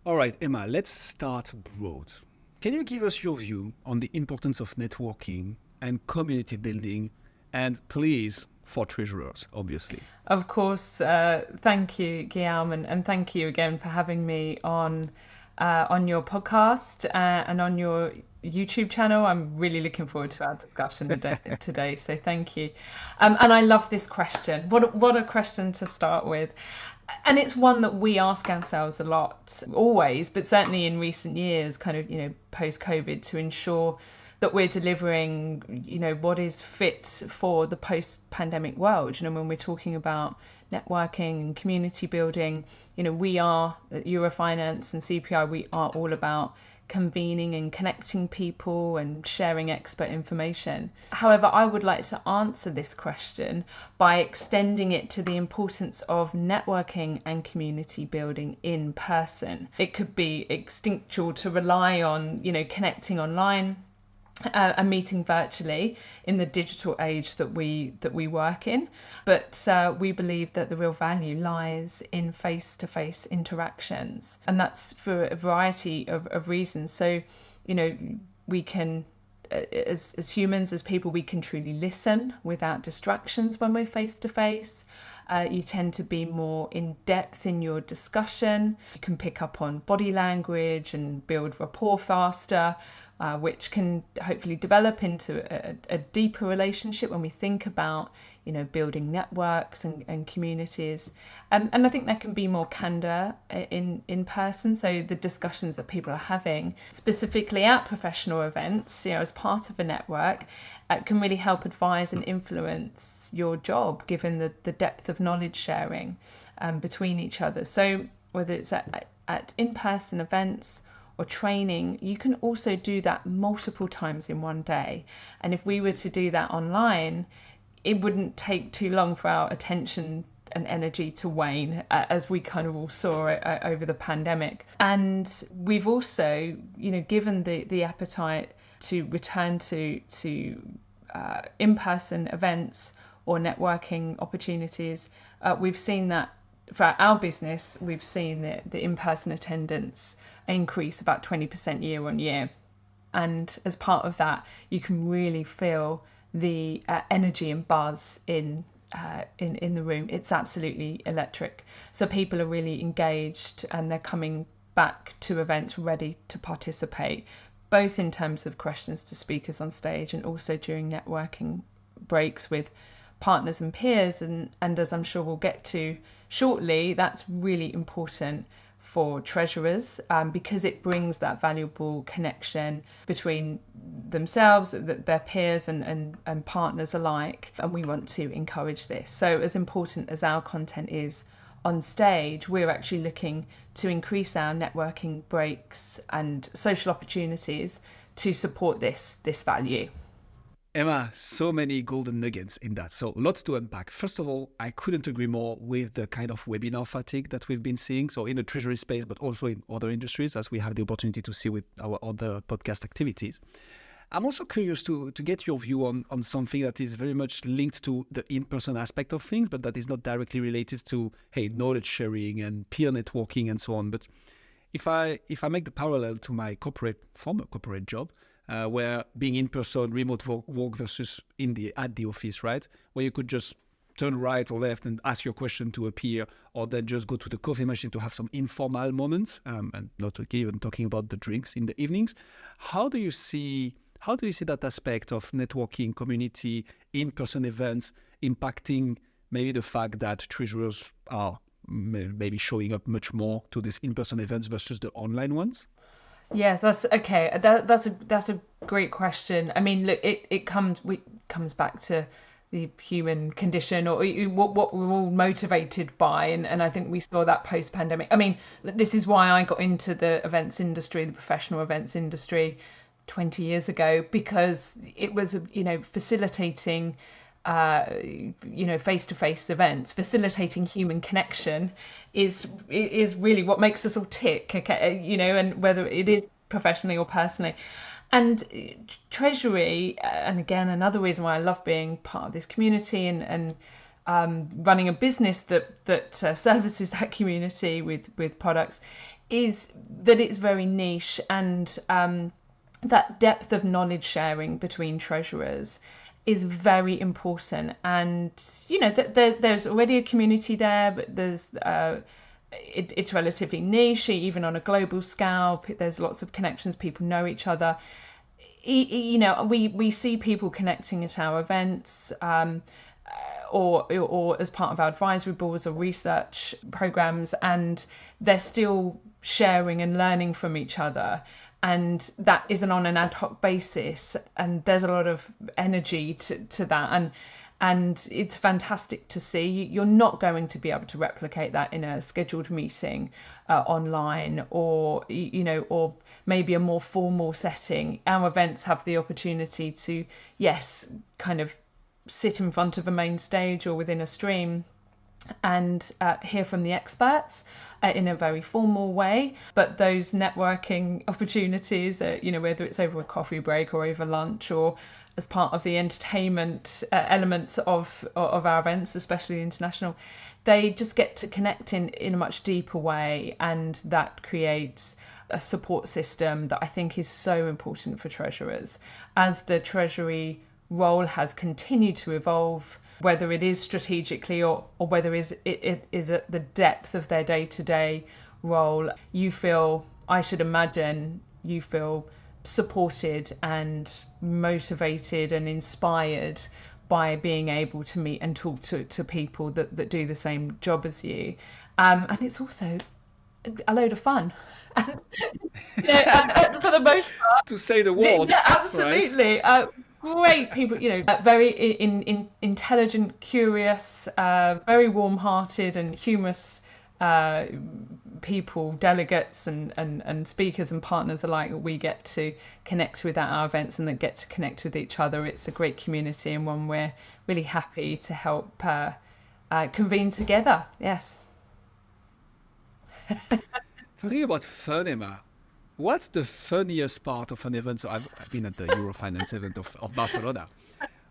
All right, Emma, let's start broad. Can you give us your view on the importance of networking and community building? And please, for treasurers, obviously. Of course, thank you, Guillaume, and thank you again for having me on your podcast and on your YouTube channel. I'm really looking forward to our discussion today. So thank you, and I love this question. What a question to start with, and it's one that we ask ourselves a lot, always, but certainly in recent years, kind of post COVID, to ensure that we're delivering, what is fit for the post-pandemic world. When we're talking about networking and community building, we are at EuroFinance and CPI, we are all about convening and connecting people and sharing expert information. However, I would like to answer this question by extending it to the importance of networking and community building in person. It could be instinctual to rely on, connecting online and meeting virtually in the digital age that we work in, but we believe that the real value lies in face-to-face interactions, and that's for a variety of reasons. So, we can, as humans, as people, we can truly listen without distractions when we're face to face. You tend to be more in depth in your discussion. You can pick up on body language and build rapport faster, which can hopefully develop into a deeper relationship when we think about, building networks and communities. And I think there can be more candor in person. So the discussions that people are having, specifically at professional events, as part of a network, can really help advise and influence your job, given the depth of knowledge sharing between each other. So whether it's at in-person events or training, you can also do that multiple times in one day. And if we were to do that online, it wouldn't take too long for our attention and energy to wane, as we kind of all saw over the pandemic. And we've also, given the appetite to return to in-person events or networking opportunities, we've seen that for our business, we've seen the in-person attendance increase about 20% year on year. And as part of that, you can really feel the energy and buzz in the room. It's absolutely electric. So people are really engaged and they're coming back to events ready to participate, both in terms of questions to speakers on stage and also during networking breaks with partners and peers. And as I'm sure we'll get to shortly, that's really important for treasurers, because it brings that valuable connection between themselves, their peers and partners alike. And we want to encourage this. So as important as our content is on stage, we're actually looking to increase our networking breaks and social opportunities to support this value. Emma, so many golden nuggets in that. So lots to unpack. First of all, I couldn't agree more with the kind of webinar fatigue that we've been seeing. So in the treasury space, but also in other industries, as we have the opportunity to see with our other podcast activities. I'm also curious to get your view on something that is very much linked to the in-person aspect of things, but that is not directly related to, knowledge sharing and peer networking and so on. But if I make the parallel to my former corporate job, where being in person, remote work versus at the office, right? Where you could just turn right or left and ask your question to a peer, or then just go to the coffee machine to have some informal moments, and not even talking about the drinks in the evenings. How do you see that aspect of networking, community, in-person events impacting maybe the fact that treasurers are maybe showing up much more to these in-person events versus the online ones? Yes, that's okay. That's a great question. I mean, look, it comes back to the human condition, or what we're all motivated by, and I think we saw that post pandemic. I mean, this is why I got into the events industry, the professional events industry, 20 years ago, because it was facilitating face-to-face events, facilitating human connection is really what makes us all tick, okay, and whether it is professionally or personally. And Treasury, and again, another reason why I love being part of this community and running a business that services that community with products is that it's very niche, and that depth of knowledge sharing between treasurers is very important. And there's already a community there, but it's relatively niche, even on a global scale. There's lots of connections, people know each other. We see people connecting at our events, or as part of our advisory boards or research programs, and they're still sharing and learning from each other. And that isn't on an ad hoc basis, and there's a lot of energy to that, and it's fantastic to see. You're not going to be able to replicate that in a scheduled meeting online, or or maybe a more formal setting. Our events have the opportunity to, yes, kind of sit in front of a main stage or within a stream and hear from the experts in a very formal way. But those networking opportunities, whether it's over a coffee break or over lunch or as part of the entertainment elements of our events, especially international, they just get to connect in a much deeper way, and that creates a support system that I think is so important for treasurers. As the Treasury role has continued to evolve, whether it is strategically or whether it is at the depth of their day-to-day role, I should imagine you feel supported and motivated and inspired by being able to meet and talk to people that do the same job as you. And it's also a load of fun. And for the most part, to say the words. Yeah, absolutely. Right? Great people, very intelligent, curious, very warm-hearted and humorous people, delegates and speakers and partners alike that we get to connect with at our events and that get to connect with each other. It's a great community, and one we're really happy to help convene together. Yes. Talking about fun, Emma, what's the funniest part of an event? So I've been at the EuroFinance event of Barcelona.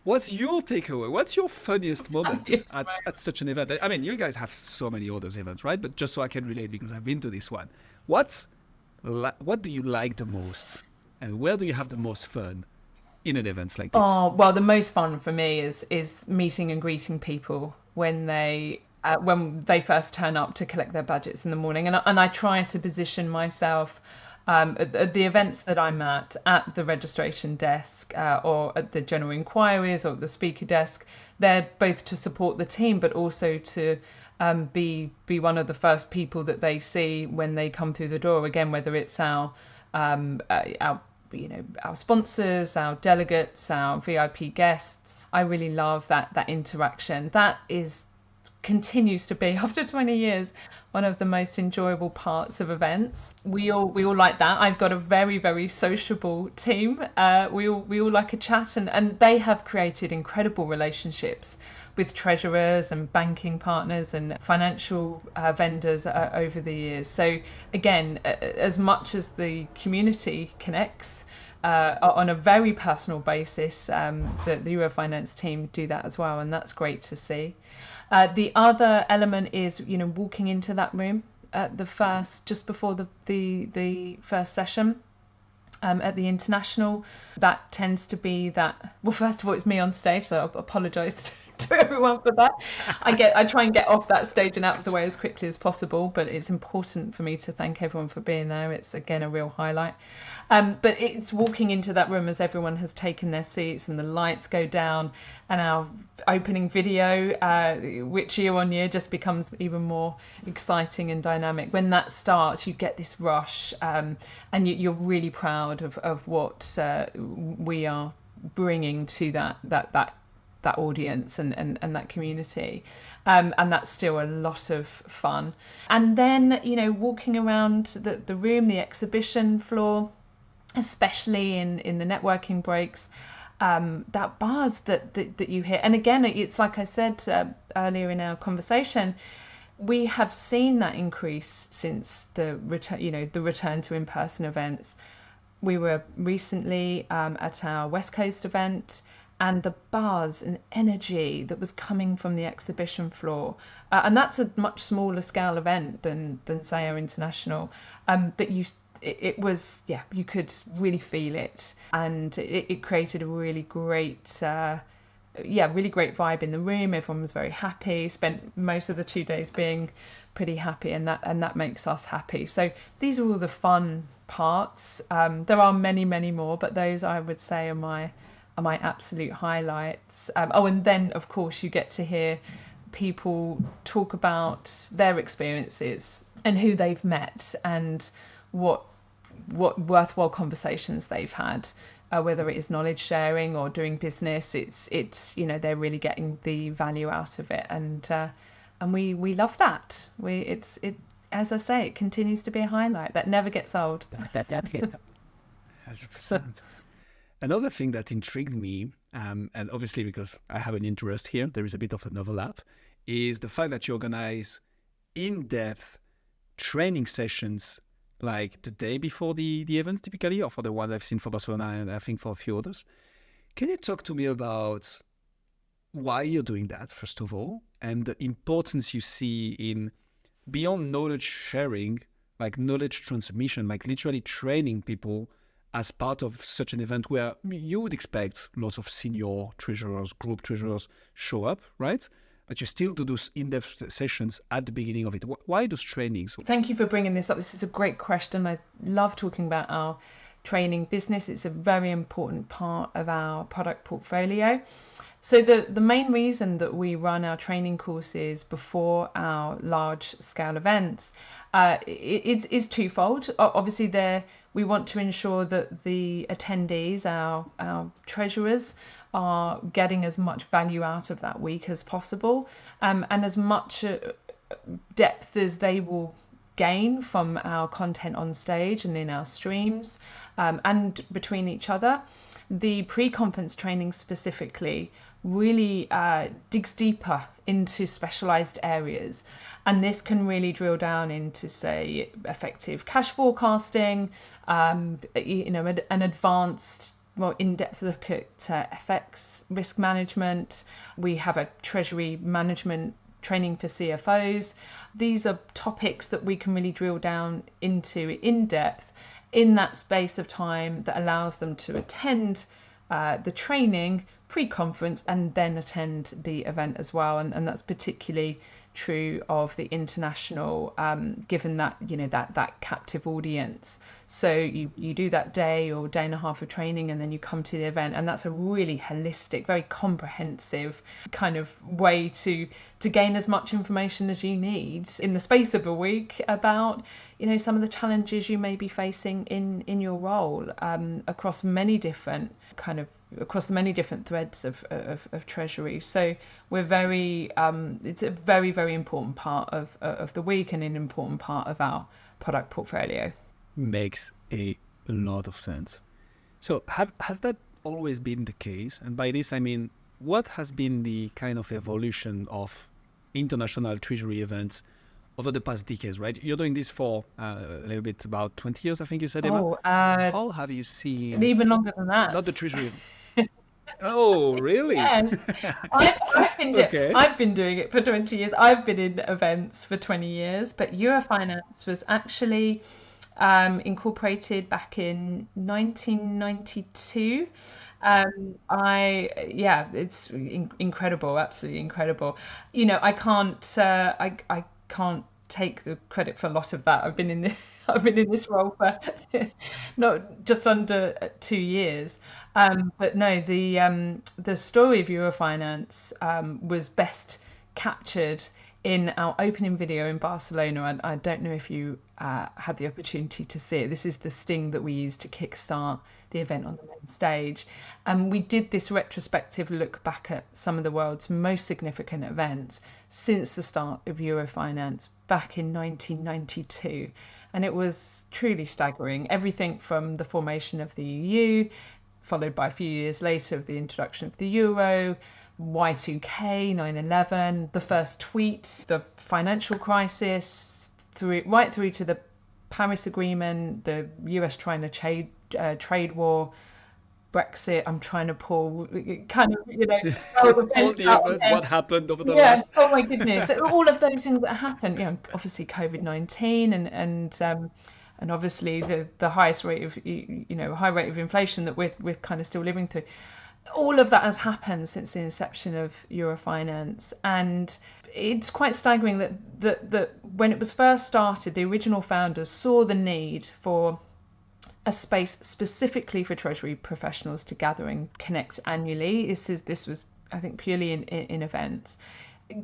What's your takeaway? What's your funniest moment at such an event? I mean, you guys have so many other events, right? But just so I can relate, because I've been to this one. What do you like the most? And where do you have the most fun in an event like this? Oh, well, the most fun for me is meeting and greeting people when they first turn up to collect their budgets in the morning. And I try to position myself at the events that I'm at the registration desk or at the general inquiries or the speaker desk. They're both to support the team, but also to be one of the first people that they see when they come through the door. Again, whether it's our sponsors, our delegates, our VIP guests. I really love that interaction. That continues to be, after 20 years, one of the most enjoyable parts of events. We all like that. I've got a very, very sociable team. We all like a chat, and they have created incredible relationships with treasurers and banking partners and financial vendors over the years. So again, as much as the community connects on a very personal basis, the EuroFinance team do that as well, and that's great to see. The other element is, walking into that room at just before the first session at the international. That tends to be that. Well, first of all, it's me on stage, so I apologise to everyone for that. I try and get off that stage and out of the way as quickly as possible, but it's important for me to thank everyone for being there. It's again a real highlight. But it's walking into that room as everyone has taken their seats and the lights go down, and our opening video, which year on year just becomes even more exciting and dynamic. When that starts, you get this rush, and you're really proud of what we are bringing to that audience and that community, and that's still a lot of fun. And then walking around the room, the exhibition floor, especially in the networking breaks, that buzz that you hear. And again, it's like I said earlier in our conversation, we have seen that increase since the return to in-person events. We were recently at our West Coast event, and the buzz and energy that was coming from the exhibition floor. And that's a much smaller scale event than say our international. But it was, yeah, you could really feel it, and it created a really great really great vibe in the room. Everyone was very happy, spent most of the 2 days being pretty happy, and that makes us happy. So these are all the fun parts. There are many more, but those I would say are my absolute highlights. And then of course you get to hear people talk about their experiences and who they've met and what worthwhile conversations they've had, whether it is knowledge sharing or doing business. It's they're really getting the value out of it, and we love that. As I say, it continues to be a highlight that never gets old. 100%. Another thing that intrigued me, and obviously because I have an interest here, there is a bit of an overlap, is the fact that you organize in-depth training sessions like the day before the events typically, or for the one I've seen for Barcelona and I think for a few others. Can you talk to me about why you're doing that, first of all, and the importance you see in beyond knowledge sharing, like knowledge transmission, like literally training people as part of such an event where you would expect lots of senior treasurers, group treasurers show up, right? But you still do those in-depth sessions at the beginning of it. Why those trainings? Thank you for bringing this up. This is a great question. I love talking about our training business. It's a very important part of our product portfolio. So the main reason that we run our training courses before our large scale events is twofold. Obviously, we want to ensure that the attendees, our treasurers, are getting as much value out of that week as possible, and as much depth as they will gain from our content on stage and in our streams, and between each other. The pre-conference training specifically really digs deeper into specialized areas, and this can really drill down into, say, effective cash forecasting, an advanced, more in-depth look at FX risk management. We have a treasury management training for CFOs. These are topics that we can really drill down into in depth in that space of time that allows them to attend the training pre-conference and then attend the event as well. And that's particularly true of the international, given that that captive audience. So you do that day or day and a half of training, and then you come to the event, and that's a really holistic, very comprehensive kind of way to gain as much information as you need in the space of a week about some of the challenges you may be facing in your role, across many different threads of Treasury. So we're it's a very, very important part of the week and an important part of our product portfolio. Makes a lot of sense. So has that always been the case? And by this, I mean, what has been the kind of evolution of international treasury events over the past decades, right? You're doing this for a little bit about 20 years, I think you said, Emma. How have you seen... Even longer than that. Not the treasury. Oh, really? Yes. I've been doing it for 20 years. I've been in events for 20 years, but EuroFinance was actually incorporated back in 1992. It's incredible, absolutely incredible. I can't take the credit for a lot of that. I've been in this role for not just under 2 years. But no, the story of EuroFinance was best captured in our opening video in Barcelona. And I don't know if you had the opportunity to see it. This is the sting that we used to kickstart the event on the main stage. And we did this retrospective look back at some of the world's most significant events since the start of EuroFinance back in 1992. And it was truly staggering. Everything from the formation of the EU, followed by a few years later of the introduction of the euro, Y2K, 9/11, the first tweet, the financial crisis, right through to the Paris Agreement, the US-China trade war, Brexit. I'm trying to pull kind of, all the All events the out events, there. what happened over the Yeah. last. Oh my goodness. So all of those things that happened, obviously COVID-19 and obviously the highest rate of high rate of inflation that we're kind of still living through. All of that has happened since the inception of EuroFinance, and it's quite staggering that when it was first started, the original founders saw the need for a space specifically for Treasury professionals to gather and connect annually. This was, I think, purely in events.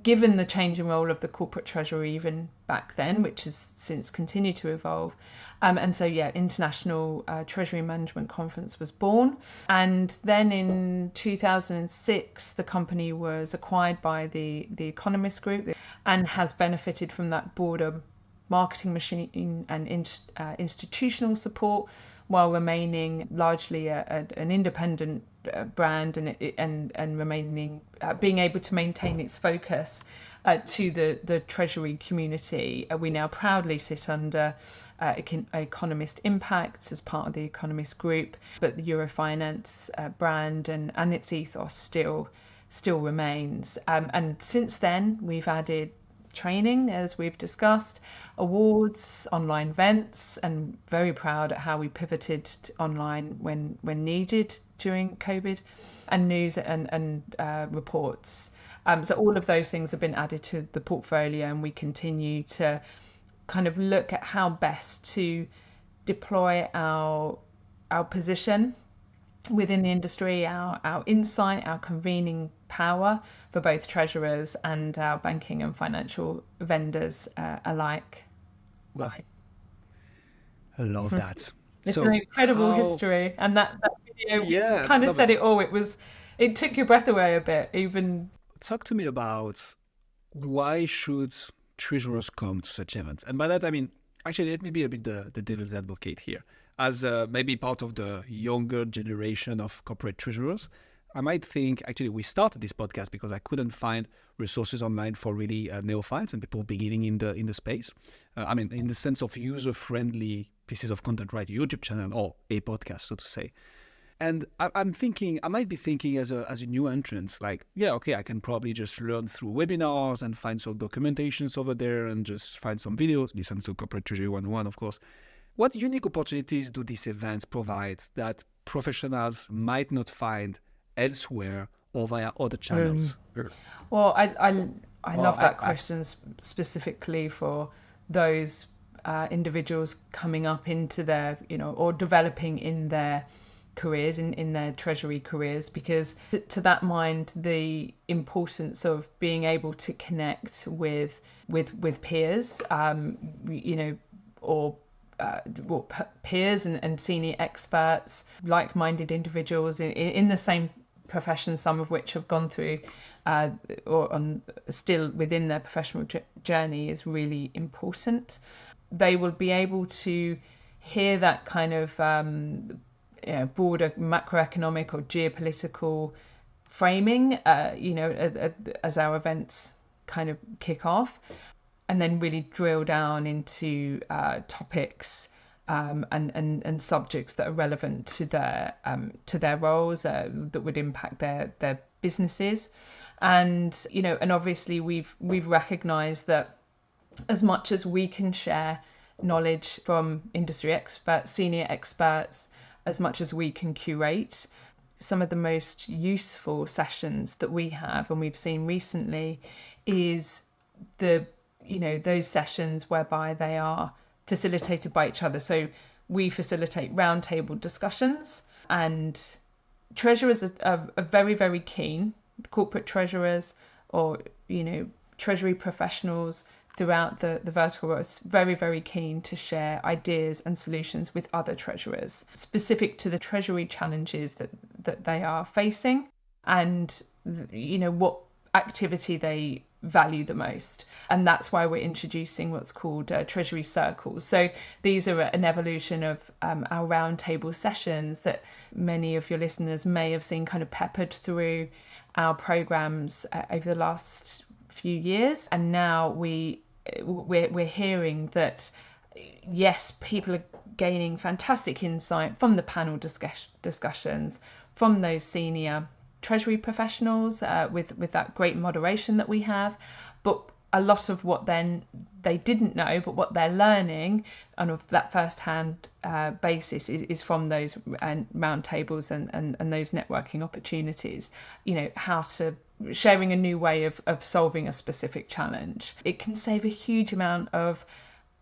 Given the changing role of the Corporate Treasury even back then, which has since continued to evolve. And so, International Treasury Management Conference was born. And then in 2006, the company was acquired by the Economist Group and has benefited from that broader marketing machine and institutional support, while remaining largely an independent brand and remaining being able to maintain its focus to the Treasury community. We now proudly sit under Economist Impact as part of the Economist Group, but the EuroFinance brand and its ethos still remains. And since then, we've added training, as we've discussed, awards, online events, and very proud at how we pivoted to online when needed during COVID, and news and reports. So all of those things have been added to the portfolio, and we continue to kind of look at how best to deploy our position within the industry, our insight, our convening power for both treasurers and our banking and financial vendors alike. Right. I love that. It's an incredible history, and that video kind of said it all. It took your breath away a bit, even. Talk to me about why should treasurers come to such events? And by that, I mean, actually, let me be a bit the devil's advocate here. As maybe part of the younger generation of corporate treasurers, I might think, actually, we started this podcast because I couldn't find resources online for really neophytes and people beginning in the space. I mean, in the sense of user-friendly pieces of content, right? YouTube channel or a podcast, so to say. And I might be thinking as a new entrant, like, I can probably just learn through webinars and find some documentations over there and just find some videos, listen to Corporate Treasury 101, of course. What unique opportunities do these events provide that professionals might not find elsewhere or via other channels? Well, I love that question specifically for those individuals coming up into their, or developing in their careers, in their treasury careers, because to that mind, the importance of being able to connect with peers, or peers and senior experts, like-minded individuals in the same profession, some of which have gone through or still within their professional journey, is really important. They will be able to hear that kind of broader macroeconomic or geopolitical framing, as our events kind of kick off, and then really drill down into topics and subjects that are relevant to their roles, that would impact their businesses. And and obviously we've recognized that as much as we can share knowledge from industry experts, senior experts, as much as we can curate, some of the most useful sessions that we have and we've seen recently is those sessions whereby they are facilitated by each other. So we facilitate roundtable discussions, and treasurers are very, very keen, corporate treasurers or treasury professionals throughout the vertical rows, very, very keen to share ideas and solutions with other treasurers specific to the treasury challenges that they are facing, and what activity they value the most. And that's why we're introducing what's called treasury circles. So these are an evolution of our roundtable sessions that many of your listeners may have seen kind of peppered through our programs over the last few years. And now we're hearing that yes, people are gaining fantastic insight from the panel discussions, from those senior Treasury professionals with that great moderation that we have. But a lot of what then they didn't know, but what they're learning on of that first-hand basis is from those roundtables and those networking opportunities. How to sharing a new way of solving a specific challenge. It can save a huge amount of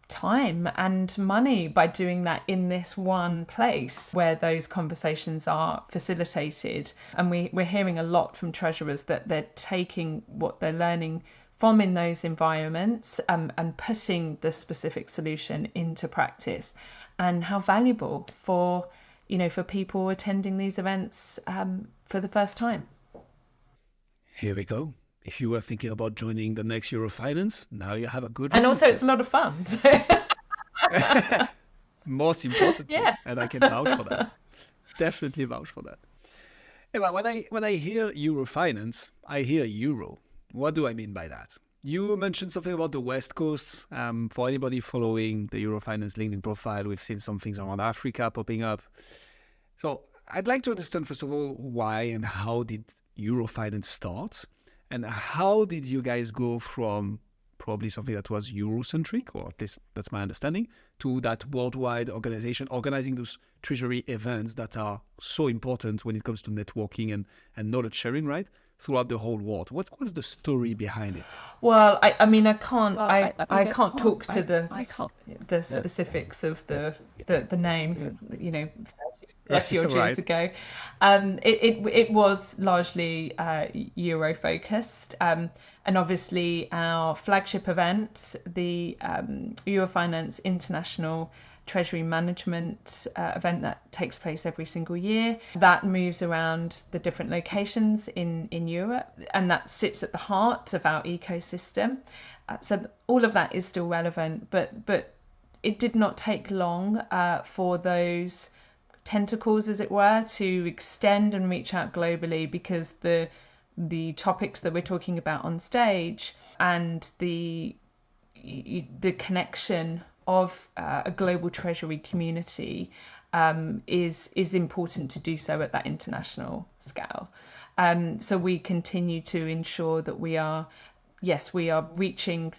time and money by doing that in this one place where those conversations are facilitated. And we're hearing a lot from treasurers that they're taking what they're learning from in those environments and putting the specific solution into practice, and how valuable for people attending these events for the first time. Here we go. If you were thinking about joining the next EuroFinance, now you have a good And reason also to. it's a lot of fun. Most importantly, Yes. and I can vouch for that. Definitely vouch for that. But when I hear EuroFinance, I hear euro. What do I mean by that? You mentioned something about the West Coast. For anybody following the EuroFinance LinkedIn profile, we've seen some things around Africa popping up. So I'd like to understand, first of all, why and how did EuroFinance start? And how did you guys go from probably something that was Eurocentric, or at least that's my understanding, to that worldwide organization organizing those treasury events that are so important when it comes to networking and knowledge sharing, right? Throughout the whole world. What's the story behind it? Well, I can't talk to the specifics of the name, 30 odd years ago. It was largely Euro focused, and obviously our flagship event, the EuroFinance International Treasury Management event that takes place every single year, that moves around the different locations in Europe, and that sits at the heart of our ecosystem. So all of that is still relevant, but it did not take long for those tentacles, as it were, to extend and reach out globally, because the topics that we're talking about on stage and the connection of a global treasury community is important to do so at that international scale. So we continue to ensure that we are reaching,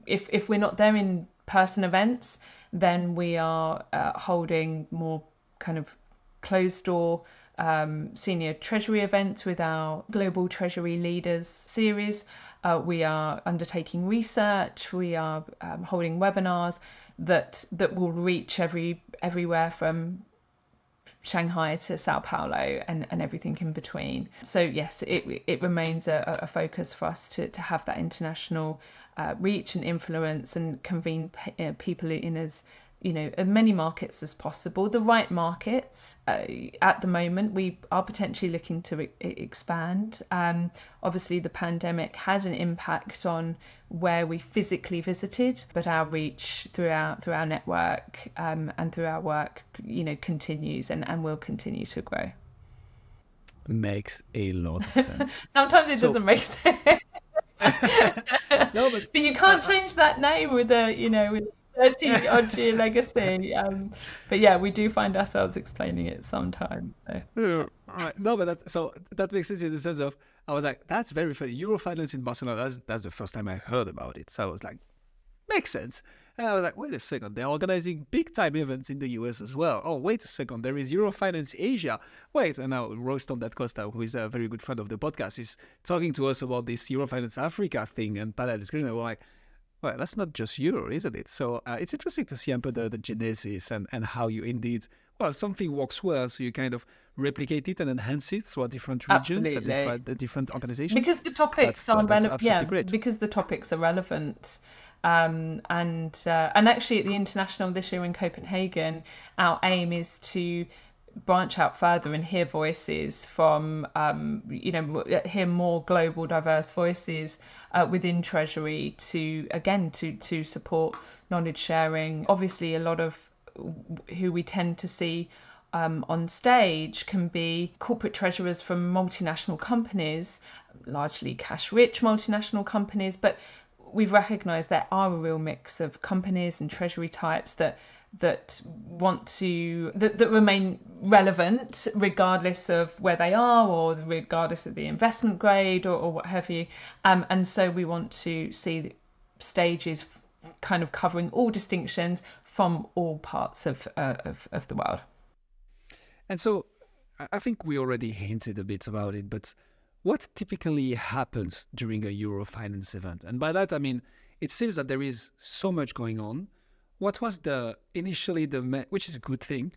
if we're not there in person events, then we are holding more kind of closed door senior treasury events with our Global Treasury Leaders series. We are undertaking research. We are holding webinars that will reach everywhere from Shanghai to Sao Paulo and everything in between. So yes, it remains a focus for us to have that international reach and influence and convene people in as many markets as possible. The right markets. At the moment, we are potentially looking to expand. Obviously, the pandemic had an impact on where we physically visited, but our reach through our network and through our work, continues and will continue to grow. Makes a lot of sense. Sometimes it doesn't make sense. No, but you can't change that name with with 30 odd year legacy. But yeah, we do find ourselves explaining it sometimes. So. Right. No, but that makes sense in the sense of, I was like, that's very funny. EuroFinance in Barcelona, that's the first time I heard about it. So I was like, makes sense. And I was like, wait a second, they're organizing big time events in the US as well. Oh, wait a second, there is EuroFinance Asia. Wait, and now Royston Da Costa, who is a very good friend of the podcast, is talking to us about this EuroFinance Africa thing and panel discussion. And we're like, well, that's not just Euro, isn't it? So it's interesting to see the genesis and how you indeed, something works well, so you kind of replicate it and enhance it through different regions and different organizations. Because the topics are relevant. Yeah, great. Because the topics are relevant. And actually at the International this year in Copenhagen, our aim is to branch out further and hear voices from, hear more global diverse voices within Treasury to support knowledge sharing. Obviously, a lot of who we tend to see on stage can be corporate treasurers from multinational companies, largely cash-rich multinational companies, but we've recognized there are a real mix of companies and treasury types that remain relevant regardless of where they are or regardless of the investment grade or what have you. And so we want to see stages kind of covering all distinctions from all parts of the world. And so I think we already hinted a bit about it, but what typically happens during a EuroFinance event? And by that, I mean, it seems that there is so much going on. What was which is a good thing,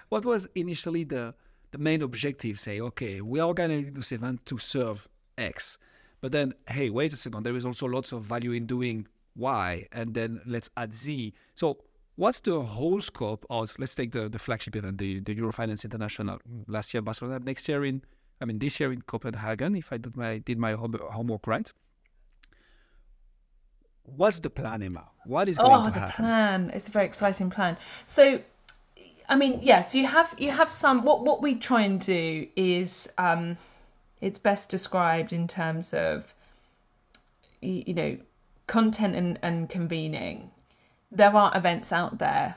what was initially the main objective? Say, okay, we are organizing this event to serve X. But then, hey, wait a second, there is also lots of value in doing Y, and then let's add Z. So what's the whole scope of, let's take the flagship event, the EuroFinance International, last year Barcelona, this year in Copenhagen, if I did my homework right. What's the plan, Emma? What is going to happen? The plan. It's a very exciting plan. So, I mean, yes, you have some, what we try and do is, it's best described in terms of, content and convening. There are events out there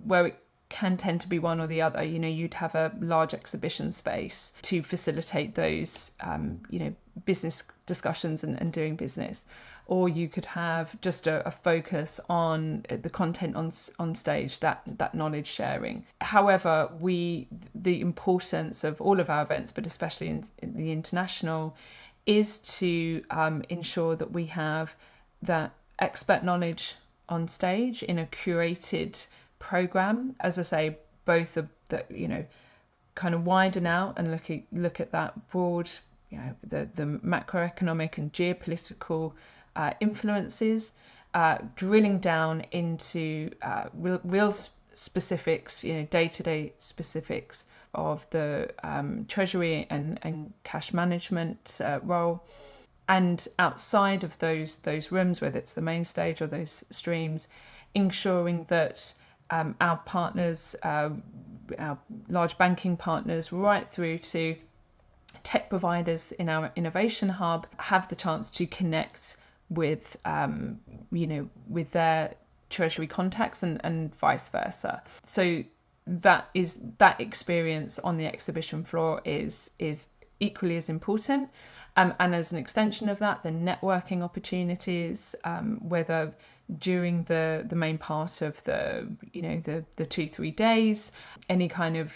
where it can tend to be one or the other. You'd have a large exhibition space to facilitate those, business discussions and doing business. Or you could have just a focus on the content on stage, that knowledge sharing. However, the importance of all of our events, but especially in the international, is to ensure that we have that expert knowledge on stage in a curated program. As I say, both of the, kind of widen out and look at that broad, the macroeconomic and geopolitical influences, drilling down into real specifics, day-to-day specifics of the treasury and cash management role. And outside of those rooms, whether it's the main stage or those streams, ensuring that our partners, our large banking partners, right through to tech providers in our innovation hub, have the chance to connect with, with their treasury contacts and vice versa. So that experience on the exhibition floor is equally as important. And as an extension of that, the networking opportunities, whether during the main part of the 2-3 days, any kind of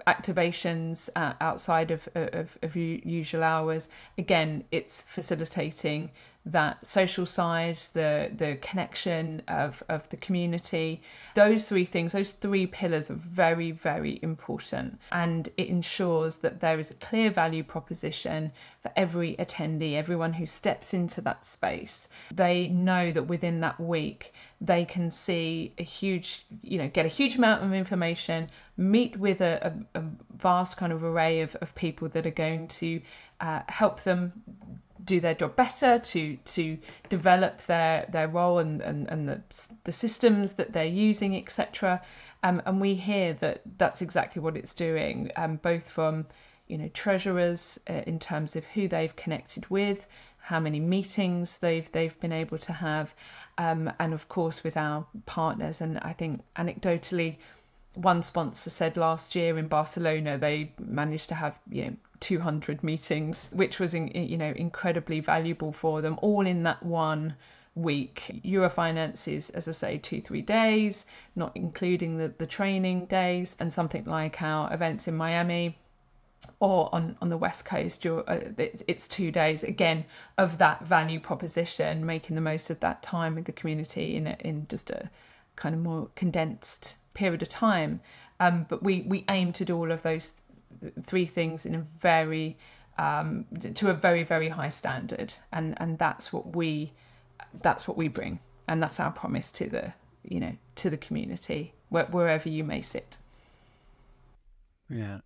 activations outside of usual hours. Again, it's facilitating that social side, the connection of the community. Those three things, those three pillars are very, very important. And it ensures that there is a clear value proposition for every attendee, everyone who steps into that space. They know that within that week, they can see a huge, get a huge amount of information, meet with a vast kind of array of people that are going to help them do their job better, to develop their role and the systems that they're using, etc. And we hear that that's exactly what it's doing, both from treasurers in terms of who they've connected with, how many meetings they've been able to have, and of course with our partners. And I think anecdotally, one sponsor said last year in Barcelona they managed to have 200 meetings, which was incredibly valuable for them, all in that one week. EuroFinance is, as I say, 2-3 days, not including the training days, and something like our events in Miami or on the West Coast, it's 2 days, again, of that value proposition, making the most of that time with the community in just a kind of more condensed period of time. But we aim to do all of those three things in a very to a very, very high standard, and that's what we bring, and that's our promise to the community wherever you may sit. Yeah,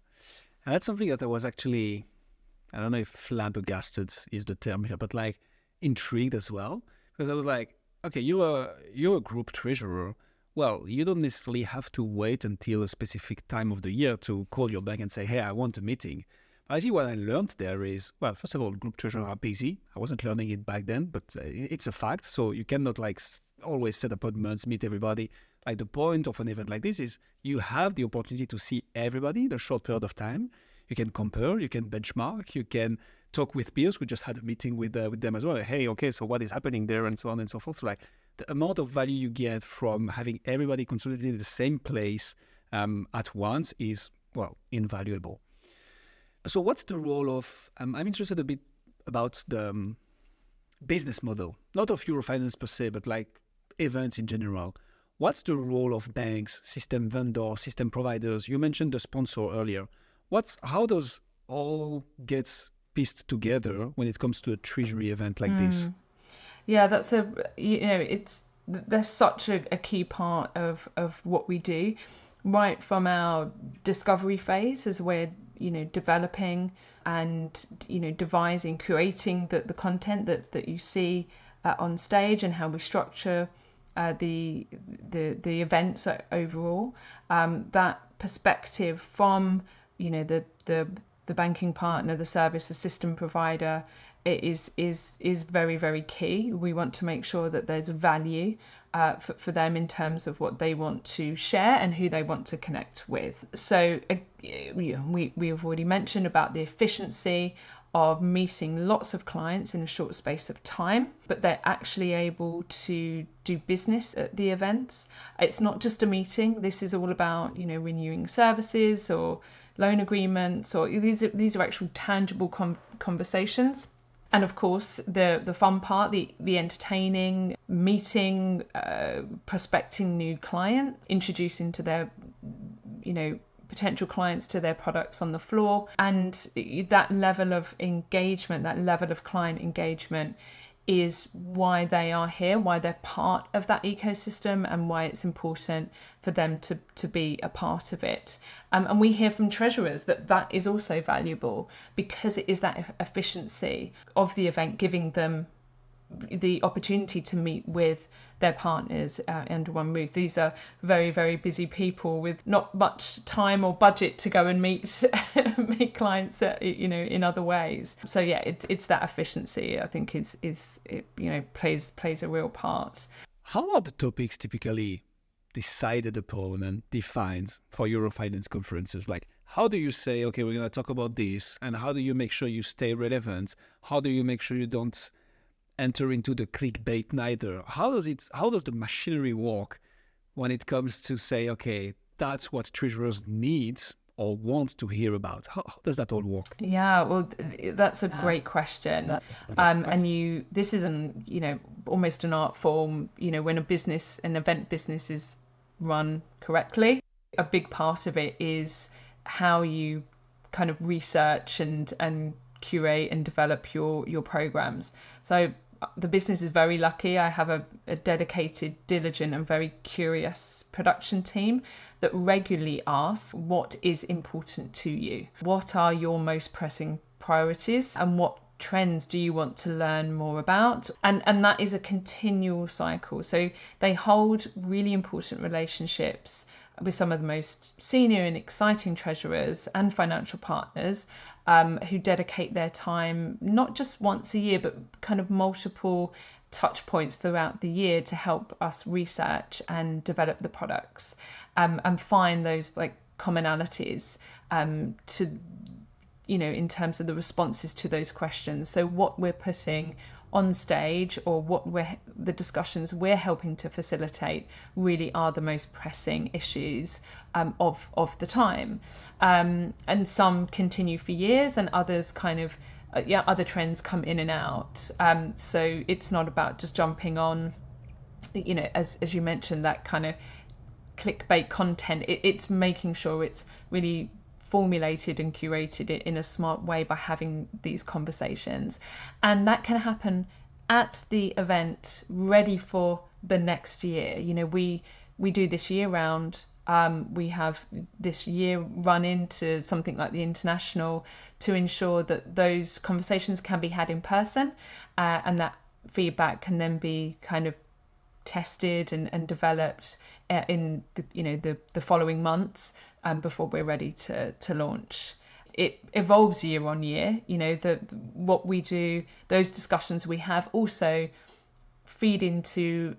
and that's something that I was actually, I don't know if flabbergasted is the term here, but like intrigued as well, because I was like, okay, you're a group treasurer. Well, you don't necessarily have to wait until a specific time of the year to call your bank and say, hey, I want a meeting. I think what I learned there is, well, first of all, group treasurers are busy. I wasn't learning it back then, but it's a fact. So you cannot like always set appointments, meet everybody. Like the point of an event like this is you have the opportunity to see everybody in a short period of time. You can compare, you can benchmark, you can talk with peers. We just had a meeting with them as well. Hey, okay, so what is happening there, and so on and so forth. So like the amount of value you get from having everybody consolidated in the same place at once is, well, invaluable. So what's the role of, I'm interested a bit about the business model, not of EuroFinance per se, but like events in general. What's the role of banks, system vendors, system providers? You mentioned the sponsor earlier. How does all gets pieced together when it comes to a treasury event like this? Yeah, there's such a key part of what we do, right from our discovery phase as we're, developing and, devising, curating the content that you see on stage, and how we structure the events overall. That perspective from, the banking partner, the service, the system provider, it is very, very key. We want to make sure that there's value for them in terms of what they want to share and who they want to connect with. So we have already mentioned about the efficiency of meeting lots of clients in a short space of time, but they're actually able to do business at the events. It's not just a meeting. This is all about, renewing services or loan agreements, or these are actual tangible conversations. And of course, the fun part, the entertaining, meeting, prospecting new client, introducing to their, potential clients to their products on the floor. And that level of engagement, that level of client engagement is why they are here, why they're part of that ecosystem, and why it's important for them to be a part of it. And we hear from treasurers that is also valuable, because it is that efficiency of the event, giving them the opportunity to meet with their partners under one roof. These are very, very busy people with not much time or budget to go and meet meet clients, in other ways. So yeah, it's that efficiency, I think, plays a real part. How are the topics typically decided upon and defined for EuroFinance conferences? Like, how do you say, okay, we're going to talk about this, and how do you make sure you stay relevant? How do you make sure you don't enter into the clickbait neither? How does the machinery work when it comes to say, okay, that's what treasurers need or want to hear about? How does that all work? Yeah, well, that's a great question. This is almost an art form, when an event business is run correctly. A big part of it is how you kind of research and curate and develop your programs. So the business is very lucky. I have a dedicated, diligent, and very curious production team that regularly asks, what is important to you? What are your most pressing priorities? And what trends do you want to learn more about? And that is a continual cycle. So they hold really important relationships with some of the most senior and exciting treasurers and financial partners, who dedicate their time not just once a year, but kind of multiple touch points throughout the year to help us research and develop the products, and find those like commonalities to, in terms of the responses to those questions. So what we're putting on stage, or the discussions we're helping to facilitate, really are the most pressing issues of the time. And some continue for years, and others kind of, other trends come in and out. So it's not about just jumping on, as you mentioned, that kind of clickbait content. It's making sure it's really formulated and curated it in a smart way by having these conversations, and that can happen at the event, ready for the next year. We do this year round. We have this year run into something like the international, to ensure that those conversations can be had in person, and that feedback can then be kind of tested and developed in the following months, before we're ready to launch. it evolves year on year. What we do, those discussions we have also feed into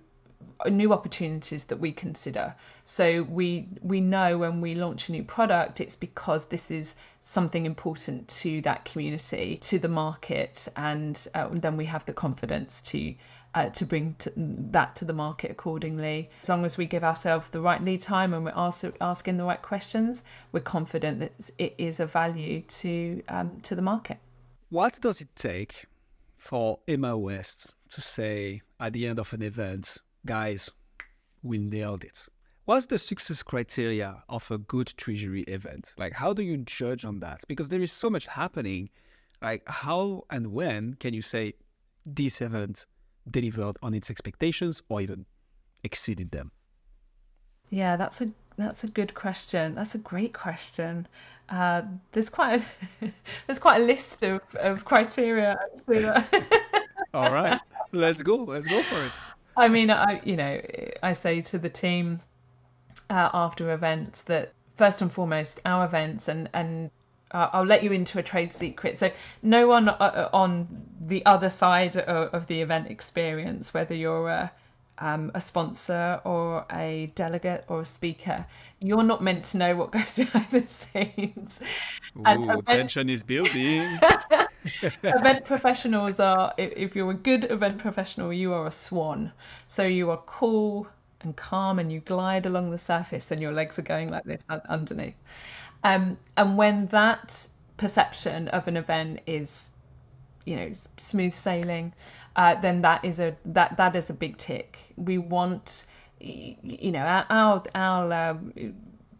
new opportunities that we consider. So we know when we launch a new product, it's because this is something important to that community, to the market, and then we have the confidence to bring that to the market accordingly. As long as we give ourselves the right lead time and we're also asking the right questions, we're confident that it is of value to the market. What does it take for Emma West to say at the end of an event, guys, we nailed it? What's the success criteria of a good treasury event? Like, how do you judge on that? Because there is so much happening. Like, how and when can you say this event delivered on its expectations or even exceeded them? Yeah, that's a good question. That's a great question. There's quite a list of criteria actually. All right, let's go for it. I mean, I say to the team after events that first and foremost, our events, and I'll let you into a trade secret. So no one on the other side of the event experience, whether you're a sponsor or a delegate or a speaker, you're not meant to know what goes behind the scenes. Ooh, tension is building. Event professionals are, if you're a good event professional, you are a swan. So you are cool and calm and you glide along the surface and your legs are going like this underneath. And when that perception of an event is, smooth sailing, then that is a big tick. We want, our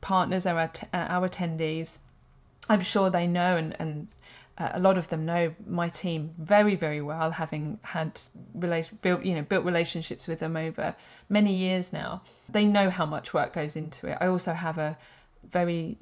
partners, our attendees. I'm sure they know, and a lot of them know my team very, very well, having built relationships with them over many years now. They know how much work goes into it. I also have a very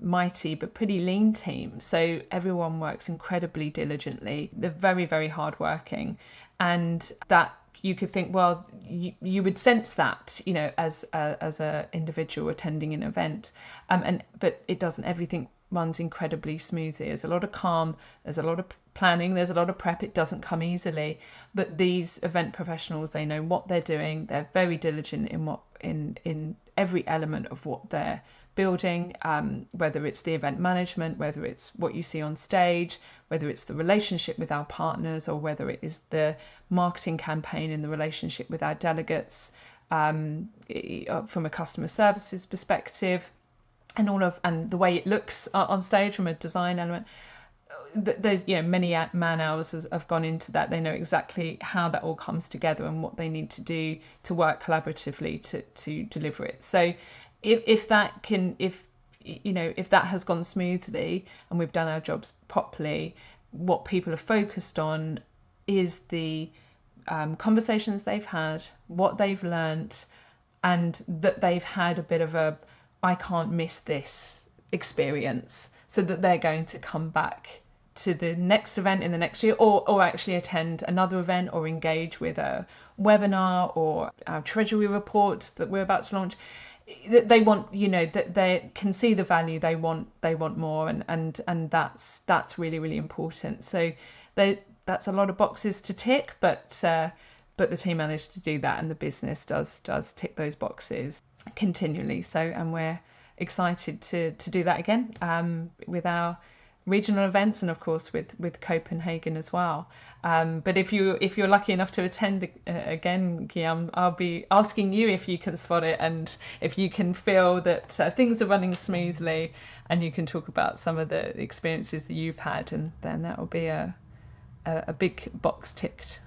mighty but pretty lean team, so everyone works incredibly diligently. They're very, very hardworking, and that you could think, well, you would sense that, as a individual attending an event, but it doesn't. Everything runs incredibly smoothly. There's a lot of calm, there's a lot of planning, there's a lot of prep. It doesn't come easily, but these event professionals, they know what they're doing. They're very diligent in every element of what they're building, whether it's the event management, whether it's what you see on stage, whether it's the relationship with our partners, or whether it is the marketing campaign in the relationship with our delegates, from a customer services perspective, and the way it looks on stage from a design element. There's many man hours have gone into that. They know exactly how that all comes together and what they need to do to work collaboratively to deliver it. So if that has gone smoothly and we've done our jobs properly, what people are focused on is the conversations they've had, what they've learnt, and that they've had a bit of a I can't miss this experience, so that they're going to come back to the next event in the next year, or actually attend another event, or engage with a webinar or our Treasury report that we're about to launch. They want, that they can see the value. They want more, and that's really, really important. So that's a lot of boxes to tick, but the team managed to do that, and the business does tick those boxes continually. So, and we're excited to do that again with our regional events, and of course with Copenhagen as well. But if you're lucky enough to attend again, Guillaume, I'll be asking you if you can spot it, and if you can feel that things are running smoothly, and you can talk about some of the experiences that you've had, and then that will be a big box ticked.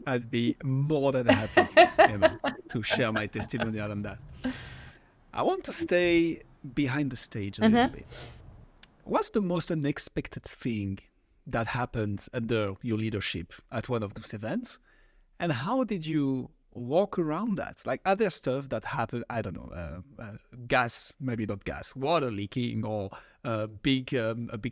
I'd be more than happy, Emma, to share my testimonial on that. I want to stay behind the stage a little bit. What's the most unexpected thing that happened under your leadership at one of those events? And how did you walk around that? Like, are there stuff that happened, I don't know, gas, maybe not gas, water leaking, or a big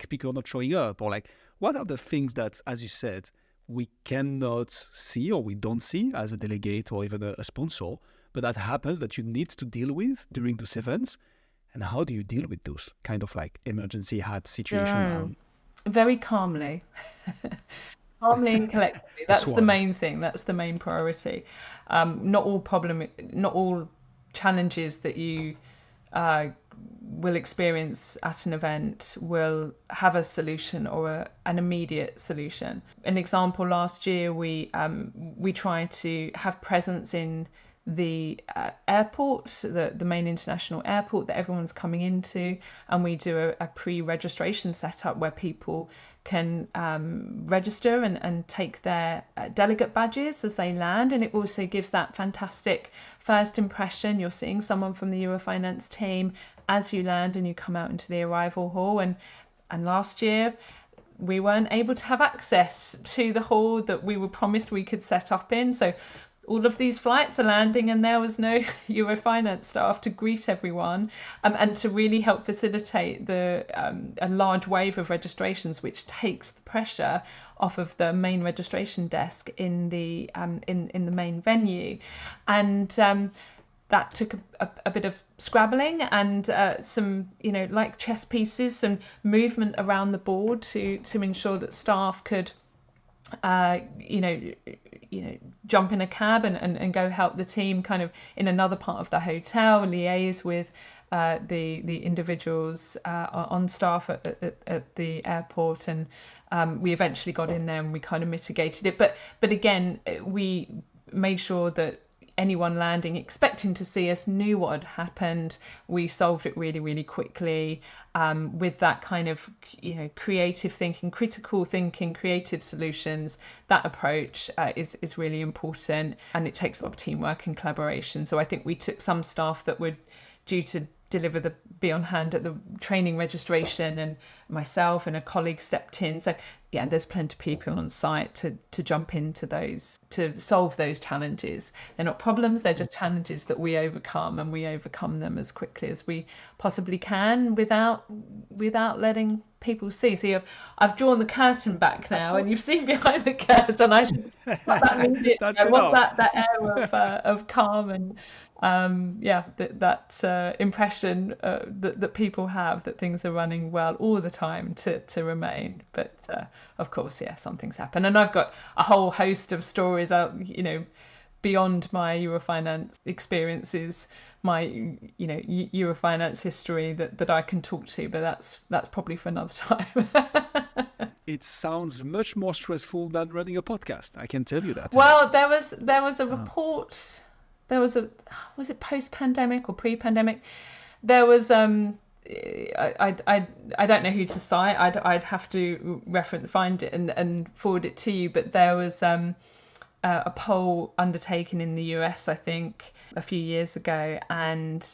speaker not showing up? Or like, what are the things that, as you said, we cannot see or we don't see as a delegate or even a sponsor, but that happens that you need to deal with during those events? And how do you deal with those kind of like emergency hat situation? Very calmly. Calmly and collectively. The That's the SWOT. main thing. That's the main priority. Not all challenges that you uh, will experience at an event will have a solution or an immediate solution. An example: last year we tried to have presence in the airport, the main international airport that everyone's coming into, and we do a pre-registration setup where people can register and take their delegate badges as they land, and it also gives that fantastic first impression. You're seeing someone from the EuroFinance team as you land and you come out into the arrival hall, and last year we weren't able to have access to the hall that we were promised we could set up in, so all of these flights are landing and there was no EuroFinance staff to greet everyone, and to really help facilitate a large wave of registrations, which takes the pressure off of the main registration desk in the main venue. And that took a bit of scrabbling and some, like chess pieces, some movement around the board to ensure that staff could jump in a cab and go help the team kind of in another part of the hotel, liaise with the individuals on staff at the airport, and we eventually got in there and we kind of mitigated it. But again, we made sure that anyone landing expecting to see us knew what had happened. We solved it really, really quickly with that kind of, creative thinking, critical thinking, creative solutions. That approach is really important, and it takes a lot of teamwork and collaboration. So I think we took some staff that were due to be on hand at the training registration, and myself and a colleague stepped in. So yeah, there's plenty of people on site to jump into those, to solve those challenges. They're not problems, they're just challenges that we overcome, and we overcome them as quickly as we possibly can without letting people see. So I've drawn the curtain back now and you've seen behind the curtain. I should that music. That's I want enough. that air of calm and that impression that people have that things are running well all the time to remain. But of course, some things happen, and I've got a whole host of stories out, beyond my EuroFinance experiences, my EuroFinance history that I can talk to, but that's probably for another time. It sounds much more stressful than running a podcast. I can tell you that. Well, there was a report. Was it post-pandemic or pre-pandemic? There was I don't know who to cite. I'd have to find it and forward it to you. But there was a poll undertaken in the US, I think, a few years ago, and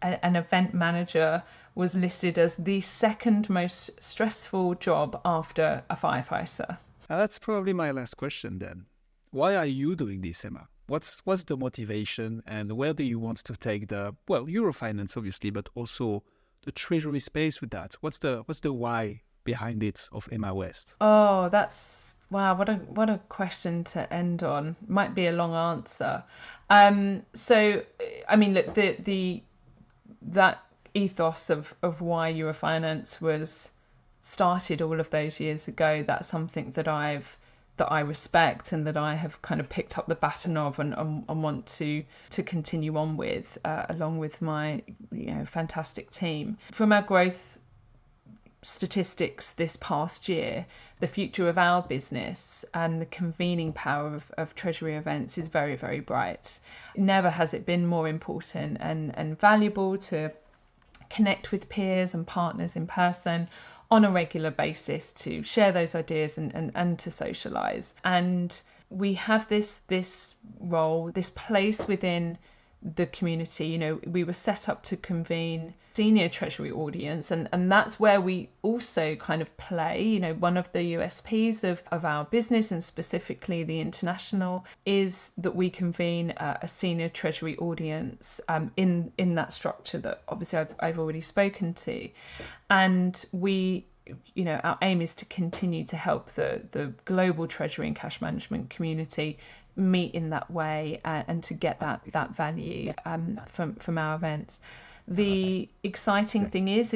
an event manager was listed as the second most stressful job after a firefighter. That's probably my last question then. Why are you doing this, Emma? What's the motivation, and where do you want to take EuroFinance obviously, but also the treasury space with that? What's the why behind it of Emma West? Oh, wow, what a question to end on. Might be a long answer. So I mean, look, that ethos of why EuroFinance was started all of those years ago, that's something that I respect and that I have kind of picked up the baton of and want to continue on with, along with my fantastic team. From our growth statistics this past year, the future of our business and the convening power of Treasury Events is very, very bright. Never has it been more important and valuable to connect with peers and partners in person on a regular basis, to share those ideas and to socialize. And we have this role, this place within the community. We were set up to convene senior Treasury audience, and that's where we also kind of play. One of the USPs of our business, and specifically the international, is that we convene a senior Treasury audience in that structure that obviously I've already spoken to. And our aim is to continue to help the global treasury and cash management community meet in that way, and to get that value from our events. The exciting thing is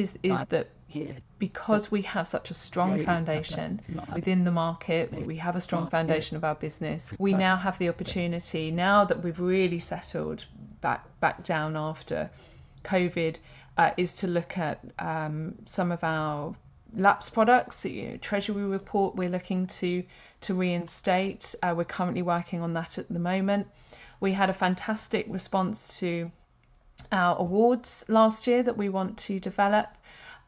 that because we have such a strong foundation within the market, we have a strong foundation of our business, we now have the opportunity, now that we've really settled back down after COVID, is to look at some of our lapse products. Treasury report we're looking to reinstate. We're currently working on that at the moment. We had a fantastic response to our awards last year that we want to develop.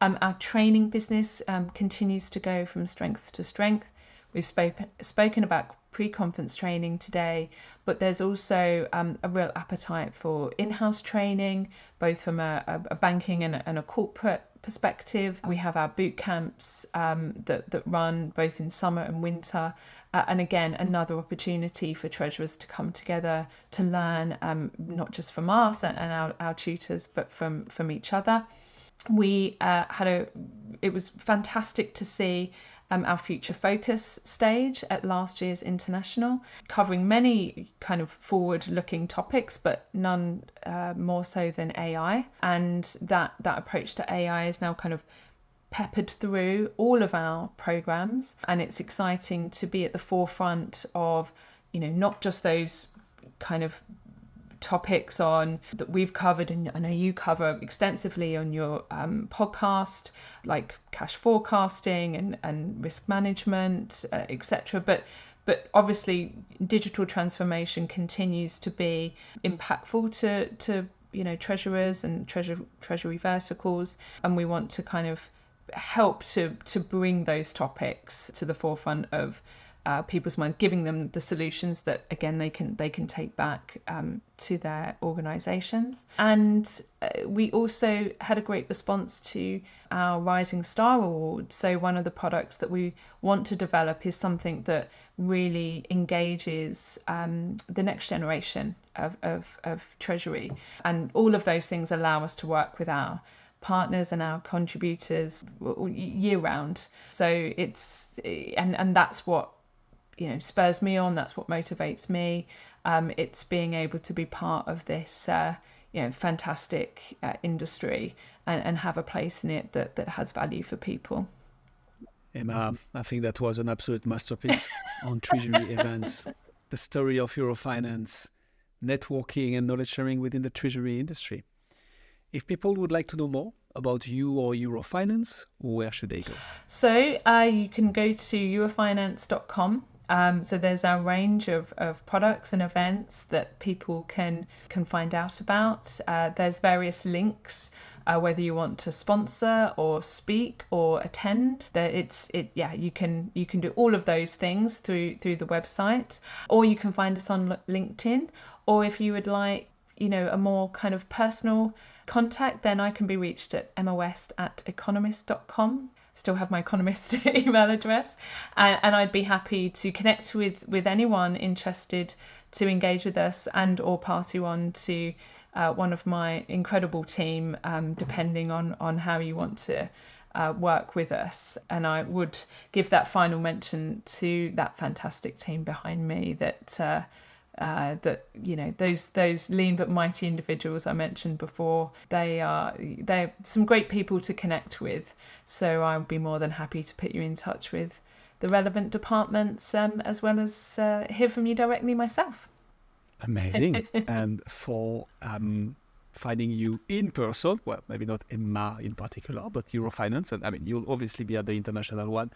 Our training business continues to go from strength to strength. We've spoken about pre-conference training today, but there's also a real appetite for in-house training, both from a banking and a corporate perspective. We have our boot camps that run both in summer and winter, and again another opportunity for treasurers to come together to learn, not just from us and our tutors, but from each other. We it was fantastic to see our Future Focus stage at last year's International, covering many kind of forward-looking topics, but none more so than AI. And that approach to AI is now kind of peppered through all of our programs, and it's exciting to be at the forefront of, not just those kind of topics on that we've covered, and I know you cover extensively on your podcast, like cash forecasting and risk management, etc. But obviously digital transformation continues to be impactful to treasurers and treasury verticals, and we want to kind of help to bring those topics to the forefront of people's minds, giving them the solutions that again they can take back to their organizations. And we also had a great response to our Rising Star Award. So one of the products that we want to develop is something that really engages the next generation of Treasury, and all of those things allow us to work with our partners and our contributors year round. So it's and that's what spurs me on, that's what motivates me. It's being able to be part of this fantastic industry and have a place in it that has value for people. Emma, I think that was an absolute masterpiece on Treasury Events, the story of EuroFinance, networking and knowledge sharing within the Treasury industry. If people would like to know more about you or EuroFinance, where should they go? So you can go to eurofinance.com. So there's our range of products and events that people can find out about. There's various links, whether you want to sponsor or speak or attend. You can do all of those things through the website, or you can find us on LinkedIn. Or if you would like, a more kind of personal contact, then I can be reached at emmawest@economist.com. Still have my Economist email address, and I'd be happy to connect with anyone interested to engage with us, and or pass you on to one of my incredible team, depending on how you want to work with us. And I would give that final mention to that fantastic team behind me, that those lean but mighty individuals I mentioned before, they're some great people to connect with. So I'll be more than happy to put you in touch with the relevant departments, as well as hear from you directly myself. Amazing. And for finding you in person, well, maybe not Emma in particular, but EuroFinance, and I mean, you'll obviously be at the international one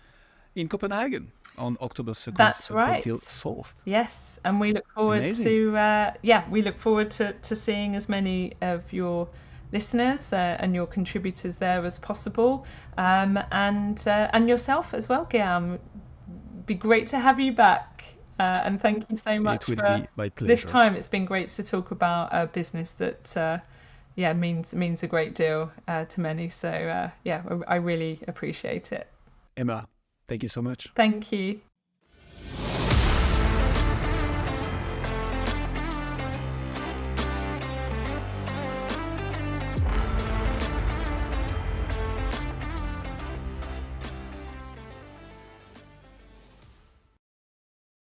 in Copenhagen on October 2nd. That's right. Until 4th. Yes, and we look forward to seeing as many of your listeners and your contributors there as possible, and yourself as well, Guillaume. Be great to have you back, and thank you so much for be my pleasure. This time. It's been great to talk about a business that means a great deal to many. So I really appreciate it. Emma, thank you so much. Thank you.